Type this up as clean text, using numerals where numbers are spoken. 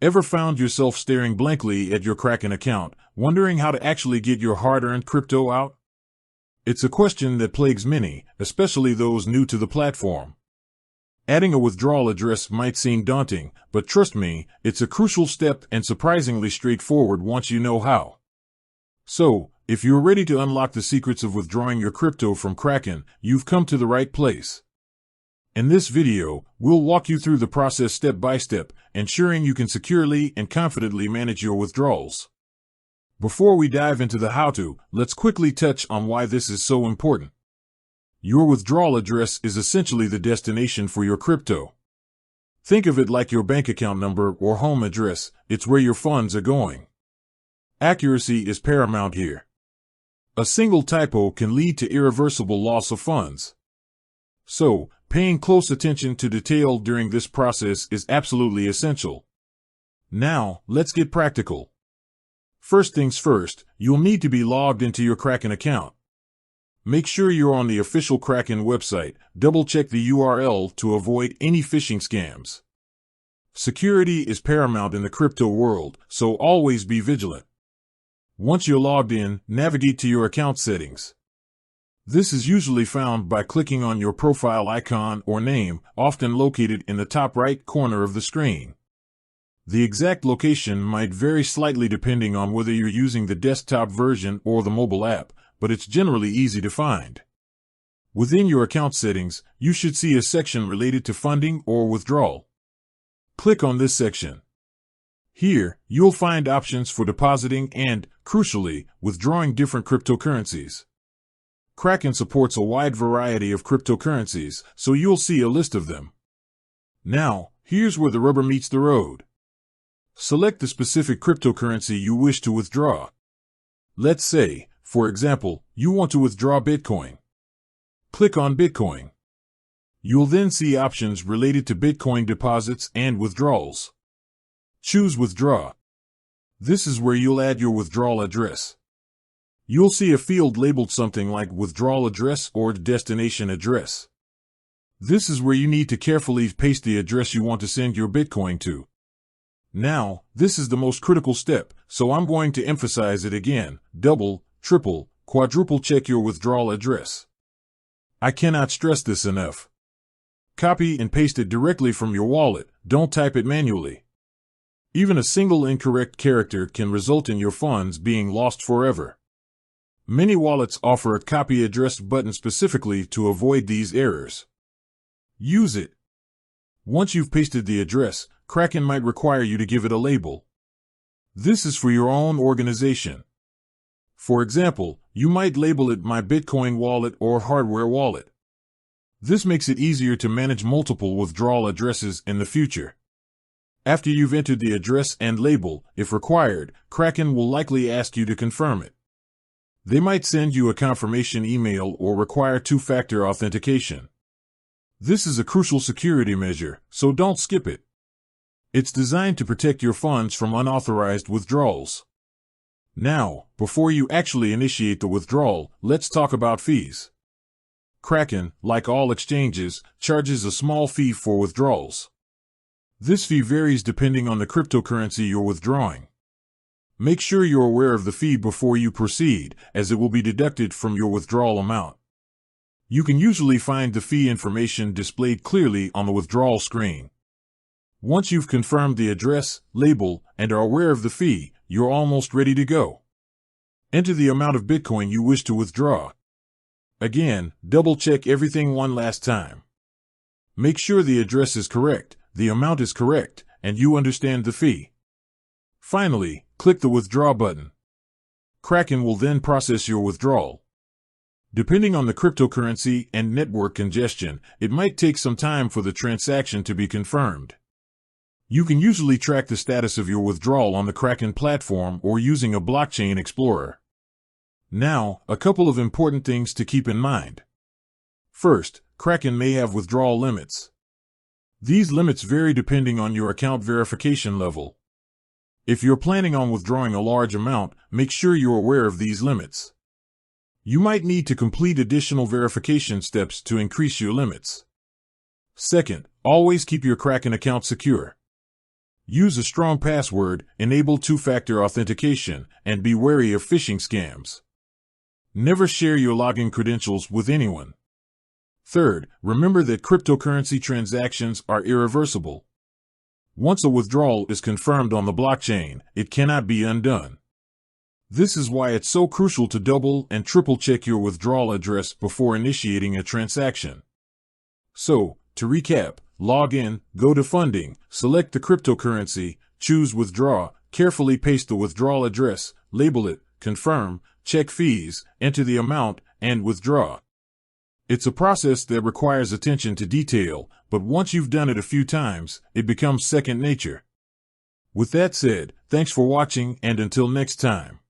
Ever found yourself staring blankly at your Kraken account, wondering how to actually get your hard-earned crypto out? It's a question that plagues many, especially those new to the platform. Adding a withdrawal address might seem daunting, but trust me, it's a crucial step and surprisingly straightforward once you know how. So, if you're ready to unlock the secrets of withdrawing your crypto from Kraken, you've come to the right place. In this video, we'll walk you through the process step by step, ensuring you can securely and confidently manage your withdrawals. Before we dive into the how-to, let's quickly touch on why this is so important. Your withdrawal address is essentially the destination for your crypto. Think of it like your bank account number or home address. It's where your funds are going. Accuracy is paramount here. A single typo can lead to irreversible loss of funds. So, paying close attention to detail during this process is absolutely essential. Now, let's get practical. First things first, you'll need to be logged into your Kraken account. Make sure you're on the official Kraken website. Double-check the URL to avoid any phishing scams. Security is paramount in the crypto world, so always be vigilant. Once you're logged in, navigate to your account settings. This is usually found by clicking on your profile icon or name, often located in the top right corner of the screen. The exact location might vary slightly depending on whether you're using the desktop version or the mobile app, but it's generally easy to find. Within your account settings, you should see a section related to funding or withdrawal. Click on this section. Here, you'll find options for depositing and, crucially, withdrawing different cryptocurrencies. Kraken supports a wide variety of cryptocurrencies, so you'll see a list of them. Now, here's where the rubber meets the road. Select the specific cryptocurrency you wish to withdraw. Let's say, for example, you want to withdraw Bitcoin. Click on Bitcoin. You'll then see options related to Bitcoin deposits and withdrawals. Choose Withdraw. This is where you'll add your withdrawal address. You'll see a field labeled something like withdrawal address or destination address. This is where you need to carefully paste the address you want to send your Bitcoin to. Now, this is the most critical step, so I'm going to emphasize it again. Double, triple, quadruple check your withdrawal address. I cannot stress this enough. Copy and paste it directly from your wallet. Don't type it manually. Even a single incorrect character can result in your funds being lost forever. Many wallets offer a copy address button specifically to avoid these errors. Use it. Once you've pasted the address, Kraken might require you to give it a label. This is for your own organization. For example, you might label it My Bitcoin Wallet or Hardware Wallet. This makes it easier to manage multiple withdrawal addresses in the future. After you've entered the address and label, if required, Kraken will likely ask you to confirm it. They might send you a confirmation email or require two-factor authentication. This is a crucial security measure, so don't skip it. It's designed to protect your funds from unauthorized withdrawals. Now, before you actually initiate the withdrawal, let's talk about fees. Kraken, like all exchanges, charges a small fee for withdrawals. This fee varies depending on the cryptocurrency you're withdrawing. Make sure you're aware of the fee before you proceed, as it will be deducted from your withdrawal amount. You can usually find the fee information displayed clearly on the withdrawal screen. Once you've confirmed the address, label, and are aware of the fee, you're almost ready to go. Enter the amount of Bitcoin you wish to withdraw. Again, double-check everything one last time. Make sure the address is correct, the amount is correct, and you understand the fee. Finally, click the Withdraw button. Kraken will then process your withdrawal. Depending on the cryptocurrency and network congestion, it might take some time for the transaction to be confirmed. You can usually track the status of your withdrawal on the Kraken platform or using a blockchain explorer. Now, a couple of important things to keep in mind. First, Kraken may have withdrawal limits. These limits vary depending on your account verification level. If you're planning on withdrawing a large amount, make sure you're aware of these limits. You might need to complete additional verification steps to increase your limits. Second, always keep your Kraken account secure. Use a strong password, enable two-factor authentication, and be wary of phishing scams. Never share your login credentials with anyone. Third, remember that cryptocurrency transactions are irreversible. Once a withdrawal is confirmed on the blockchain, it cannot be undone. This is why it's so crucial to double and triple check your withdrawal address before initiating a transaction. So, to recap, log in, go to funding, select the cryptocurrency, choose withdraw, carefully paste the withdrawal address, label it, confirm, check fees, enter the amount, and withdraw. It's a process that requires attention to detail, but once you've done it a few times, it becomes second nature. With that said, thanks for watching, and until next time.